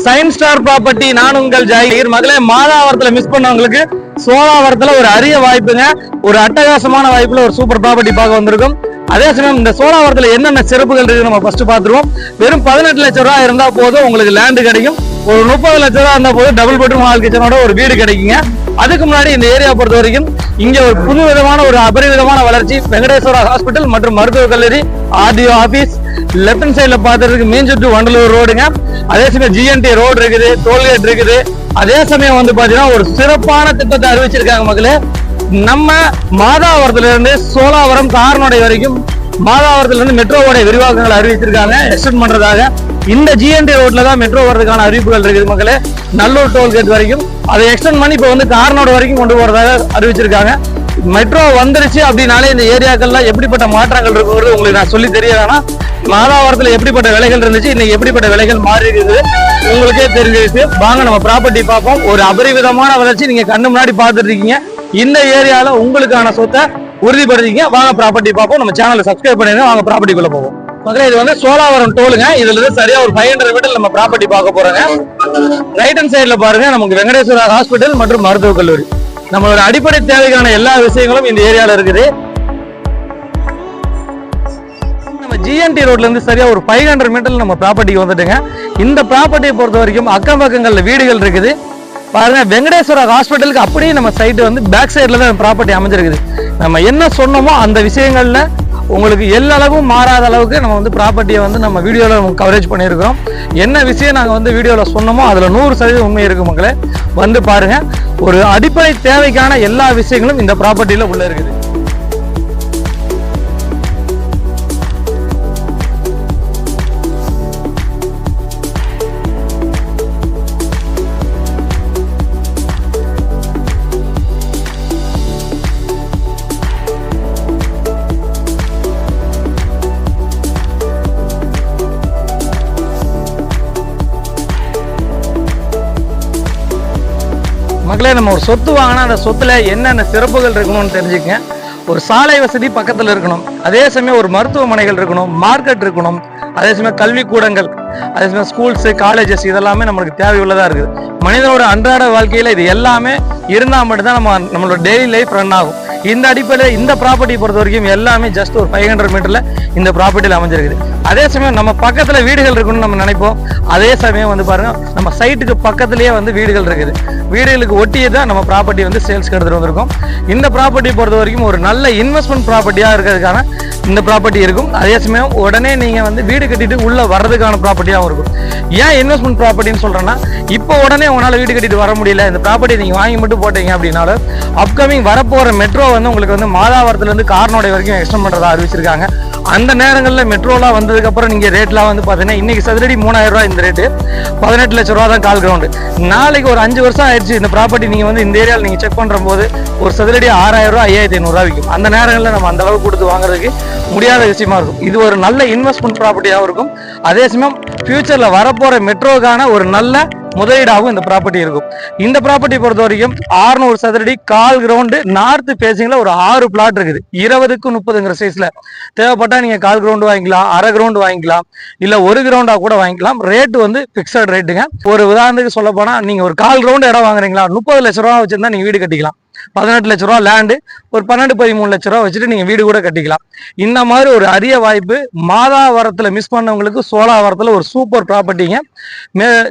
Science star property நான் உங்கள் ஜாகிர். மகளே, மாதாவரத்துல மிஸ் பண்ணவங்களுக்கு சோழாவரத்துல ஒரு அரிய வாய்ப்புங்க. ஒரு அட்டகாசமான வாய்ப்புல ஒரு சூப்பர் ப்ராப்பர்ட்டி பார்க்க வந்திருக்கும். அதே சமயம் இந்த சோழாவரத்துல என்னென்ன சிறப்புகள் இருக்கு நம்ம ஃபர்ஸ்ட் பார்த்துருவோம். வெறும் 18 லட்சம் ரூபாய் இருந்தா போதும் உங்களுக்கு லேண்டு கிடைக்கும். ஒரு 30 லட்சம் ரூபாய் இருந்தா போதும் டபுள் பெட்ரூம் ஹால் கிச்சனோட ஒரு வீடு கிடைக்குங்க. அதுக்கு முன்னாடி இந்த ஏரியா பொறுத்த வரைக்கும் இங்க ஒரு புது விதமான ஒரு அபரிவிதமான வளர்ச்சி. வெங்கடேஸ்வரா ஹாஸ்பிட்டல் மற்றும் மருத்துவக் கல்லூரி, ஆர்டிஓ ஆபீஸ், லெப்ட் ஹேண்ட் சைட்ல பாத்துறதுக்கு மீன்சுட்டு வண்டலூர் ரோடுங்க. அதே சமயம் ஜிஎன்டி ரோடு இருக்குது, டோல்கேட் இருக்குது. அதே சமயம் வந்து பாத்தீங்கன்னா ஒரு சிறப்பான திட்டத்தை அறிவிச்சிருக்காங்க மக்களே. நம்ம மாதாவரத்துல இருந்து சோழாவரம் காரனோடை வரைக்கும் மாதாவரத்துல இருந்து மெட்ரோவோட விரிவாக்கங்களை அறிவிச்சிருக்காங்க எக்ஸ்டெண்ட் பண்றதாக. இந்த ஜிஎன்டி ரோட்ல தான் மெட்ரோ வர்றதுக்கான அறிவிப்புகள் இருக்குது மக்களே. நல்லூர் டோல்கேட் வரைக்கும் அதை எக்ஸ்டெண்ட் பண்ணி இப்ப வந்து காரனோட வரைக்கும் கொண்டு போறதாக அறிவிச்சிருக்காங்க. மெட்ரோ வந்துருச்சு அப்படின்னாலே இந்த ஏரியாக்கள்லாம் எப்படிப்பட்ட மாற்றங்கள் இருக்குங்கிறது உங்களுக்கு நான் சொல்லி தெரிய வேணாம். மாதாவரத்துல எப்படிப்பட்ட விலைகள் இருந்துச்சு, இன்னைக்கு எப்படிப்பட்ட விலைகள் மாறி இருக்குது உங்களுக்கே தெரிஞ்சிருக்கு. வாங்க நம்ம ப்ராப்பர்ட்டி பார்ப்போம். ஒரு அபரிவிதமான வளர்ச்சி நீங்க கண்ணு முன்னாடி பார்த்துட்டு இருக்கீங்க. இந்த ஏரியால உங்களுக்கான சொத்தை உறுதிப்படுத்திங்க. வாங்க ப்ராப்பர்ட்டி பார்ப்போம். நம்ம சேனலை சப்ஸ்கிரைப் பண்ணிருங்க. வாங்க ப்ராப்பர்ட்டிக்குள்ள போவோம். மக்களே, இது வந்து சோழாவரம் டோலுங்க. இதுல இருந்து சரியா ஒரு 500 மீட்டர் நம்ம ப்ராப்பர்ட்டி பார்க்க போறோங்க. ரைட் ஹேண்ட் சைட்ல பாருங்க, நமக்கு வெங்கடேஸ்வரா ஹாஸ்பிட்டல் மற்றும் மருத்துவக் கல்லூரி. நம்மளோட அடிப்படை தேவைக்கான எல்லா விஷயங்களும் இந்த ஏரியால இருக்குது. நம்ம ஜிஎன்டி ரோட்ல இருந்து சரியா ஒரு 500 மீட்டர்ல நம்ம ப்ராப்பர்ட்டிக்கு வந்துட்டுங்க. இந்த ப்ராப்பர்ட்டியை பொறுத்த வரைக்கும் அக்கம் பக்கங்கள்ல வீடுகள் இருக்குது. பாருங்க, வெங்கடேஸ்வரா ஹாஸ்பிட்டலுக்கு அப்படியே நம்ம சைட்டு வந்து பேக் சைட்ல தான் ப்ராப்பர்ட்டி அமைஞ்சிருக்குது. நம்ம என்ன சொன்னோமோ அந்த விஷயங்கள்ல உங்களுக்கு எல்லாளவும் மாறாத அளவுக்கு நம்ம வந்து ப்ராப்பர்ட்டியை வந்து நம்ம வீடியோல கவரேஜ் பண்ணியிருக்கிறோம். என்ன விஷயம் நாங்கள் வந்து வீடியோல சொன்னோமோ அதுல 100% உண்மை இருக்கு மக்களே. வந்து பாருங்க, ஒரு அடிப்படை தேவைக்கான எல்லா விஷயங்களும் இந்த ப்ராப்பர்ட்டியில உள்ள இருக்குது. மக்களே, நம்ம ஒரு சொத்து வாங்கினா அந்த சொத்துல என்னென்ன சிறப்புகள் இருக்கணும்னு தெரிஞ்சுக்கங்க. ஒரு சாலை வசதி பக்கத்துல இருக்கணும். அதே சமயம் ஒரு மருத்துவமனைகள் இருக்கணும், மார்க்கெட் இருக்கணும். அதே சமயம் கல்விக்கூடங்கள், அதே சமயம் ஸ்கூல்ஸ், காலேஜஸ் இதெல்லாமே நம்மளுக்கு தேவையுள்ளதா இருக்குது. மனிதனோட அன்றாட வாழ்க்கையில இது எல்லாமே இருந்தால் மட்டும்தான் நம்மளோட டெய்லி லைஃப் ரன் ஆகும். இந்த அடிப்படையில் இந்த ப்ராப்பர்ட்டி பொறுத்த வரைக்கும் எல்லாமே ஜஸ்ட் ஒரு 500 மீட்டர்ல இந்த ப்ராப்பர்ட்டியில் அமைஞ்சிருக்குது. அதே சமயம் நம்ம பக்கத்துல வீடுகள் இருக்குன்னு நம்ம நினைப்போம். அதே சமயம் வந்து பாருங்க, நம்ம சைட்டுக்கு பக்கத்திலேயே வந்து வீடுகள் இருக்குது. வீடுகளுக்கு ஒட்டியே தான் நம்ம ப்ராப்பர்ட்டி வந்து சேல்ஸ்க்கு எடுத்துட்டு வந்திருக்கோம். இந்த ப்ராப்பர்ட்டி பொறுத்த வரைக்கும் ஒரு நல்ல இன்வெஸ்ட்மெண்ட் ப்ராப்பர்ட்டியா இருக்கிறதுக்கான இந்த ப்ராப்பர்ட்டி இருக்கும். அதே சமயம் உடனே நீங்க வந்து வீடு கட்டிட்டு உள்ள வர்றதுக்கான ப்ராப்பர்ட்டியாகவும் இருக்கும். ஏன் இன்வெஸ்ட்மெண்ட் ப்ராப்பர்ட்டின்னு சொல்றேன்னா, இப்போ உடனே உங்களால வீடு கட்டிட்டு வர முடியல, இந்த ப்ராப்பர்ட்டி நீங்க வாங்கி மட்டும் போட்டீங்க அப்படின்னாலும் அப்கமிங் வரப்போற மெட்ரோ வந்து உங்களுக்கு வந்து மாதாவரத்துல இருந்து காரனோடை வரைக்கும் எக்ஸ்டெண்ட் பண்றதா அறிவிச்சிருக்காங்க. அந்த நேரங்களில் மெட்ரோலாம் வந்ததுக்கு அப்புறம் நீங்க ரேட்லாம் வந்து பாத்தீங்கன்னா இன்னைக்கு சதுரடி 3000 ரூபாய், இந்த ரேட்டு 18 லட்சம் ரூபா தான் கால் கிரவுண்டு. நாளைக்கு ஒரு 5 வருஷம் ஆயிடுச்சு இந்த ப்ராப்பர்ட்டி நீங்க வந்து இந்த ஏரியாவில் நீங்க செக் பண்ற போது ஒரு சதுரடி 6000 ரூபாய், 5500 ரூபாய் விற்கும். அந்த நேரங்களில் நம்ம அந்த அளவுக்கு கொடுத்து வாங்குறதுக்கு முடியாத விஷயமா இருக்கும். இது ஒரு நல்ல இன்வெஸ்ட்மெண்ட் ப்ராப்பர்ட்டியாகவும் இருக்கும். அதே சமயம் ஃபியூச்சர்ல வரப்போற மெட்ரோக்கான ஒரு நல்ல முதலீடாகவும் இந்த ப்ராப்பர்ட்டி இருக்கும். இந்த ப்ராப்பர்ட்டி பொறுத்த வரைக்கும் 600 சதுரடி கால் கிரவுண்டு, நார்த் பேசிங்ல ஒரு 6 பிளாட் இருக்குது. 20க்கு 30ங்கிற சைஸ்ல தேவைப்பட்டா நீங்க கால் கிரவுண்டு வாங்கிக்கலாம், அரை கிரவுண்டு வாங்கிக்கலாம், இல்ல ஒரு கிரவுண்டா கூட வாங்கிக்கலாம். ரேட்டு வந்து பிக்சட் ரேட்டுங்க. ஒரு உதாரணத்துக்கு சொல்ல போனா, நீங்க ஒரு கால் கிரவுண்டு இடம் வாங்குறீங்களா, 30 லட்சம் ரூபா வச்சிருந்தா நீங்க வீடு கட்டிக்கலாம். 18 லட்ச ரூபா லேண்டு, ஒரு 12-13 லட்ச ரூபா வச்சுட்டு நீங்க வீடு கூட கட்டிக்கலாம். இந்த மாதிரி ஒரு அரிய வாய்ப்பு மாதாவரத்துல மிஸ் பண்ணவங்களுக்கு சோழாவரத்துல ஒரு சூப்பர் ப்ராப்பர்ட்டிங்க.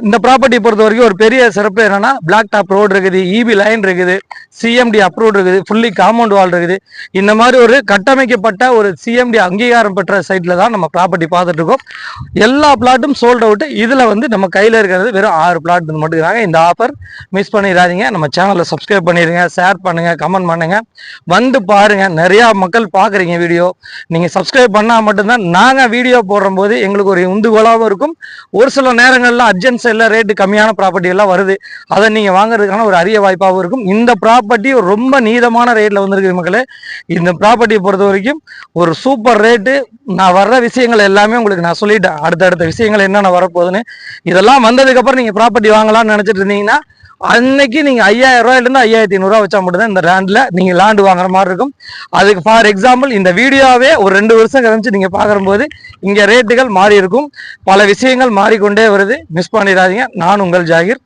இந்த ப்ராப்பர்ட்டி பொறுத்த வரைக்கும் ஒரு பெரிய சிறப்பு என்னன்னா, பிளாக் டாப் ரோடு இருக்குது, இபி லைன் இருக்குது, சிஎம்டி அப்ரூவ் இருக்குது, ஃபுல்லி காம்பவுண்ட் வால் இருக்குது. இந்த மாதிரி ஒரு கட்டமைக்கப்பட்ட ஒரு சிஎம்டி அங்கீகாரம் பெற்ற சைட்ல தான் நம்ம ப்ராப்பர்ட்டி பார்த்துட்டு இருக்கோம். எல்லா பிளாட்டும் சோல்ட் அவுட். இதுல வந்து நம்ம கையில இருக்கிறது வெறும் 6 பிளாட் மட்டும். இந்த ஆஃபர் மிஸ் பண்ணிடாதீங்க. நம்ம சேனலை சப்ஸ்கிரைப் பண்ணிடுங்க, ஷேர் பண்ணுங்க, கமெண்ட் பண்ணுங்க, வந்து பாருங்க. நிறைய மக்கள் பாக்குறீங்க வீடியோ. நீங்க சப்ஸ்கிரைப் பண்ணா மட்டும்தான் நாங்க வீடியோ போடுற போது எங்களுக்கு ஒரு உந்துகோலாவும் இருக்கும். ஒரு சில நேரங்கள்ல அர்ஜென்ட் சைட்ல ரேட்டு கம்மியான ப்ராப்பர்ட்டி எல்லாம் வருது, அதை நீங்க வாங்குறதுக்கான ஒரு அரிய வாய்ப்பாகவும் இருக்கும். இந்த ப்ராப்பர்ட்டி ரொம்ப நீதமான ரேட்ல வந்திருக்கு மக்களே. இந்த ப்ராப்பர்ட்டியை பொறுத்த வரைக்கும் ஒரு சூப்பர் ரேட்டு. நான் வர்ற விஷயங்கள் எல்லாமே உங்களுக்கு நான் சொல்லிட்டேன். அடுத்தடுத்த விஷயங்கள் என்னென்ன வரப்போகுதுன்னு. இதெல்லாம் வந்ததுக்கு அப்புறம் நீங்க ப்ராப்பர்ட்டி வாங்கலாம்னு நினைச்சிட்டு இருந்தீங்கன்னா அன்னைக்கு நீங்க 5000 ரூபாயிலிருந்து 5500 வச்சா மட்டும் தான் இந்த லேண்ட்ல நீங்க லேண்ட் வாங்குற மாதிரி இருக்கும். அதுக்கு ஃபார் எக்ஸாம்பிள் இந்த வீடியோவே ஒரு 2 வருஷம் கழிச்சு நீங்க பாக்கும்போது இங்க ரேட்டுகள் மாறி இருக்கும். பல விஷயங்கள் மாறிக்கொண்டே வருது. மிஸ் பண்ணிடாதீங்க. நான் உங்கள் ஜாகிர்.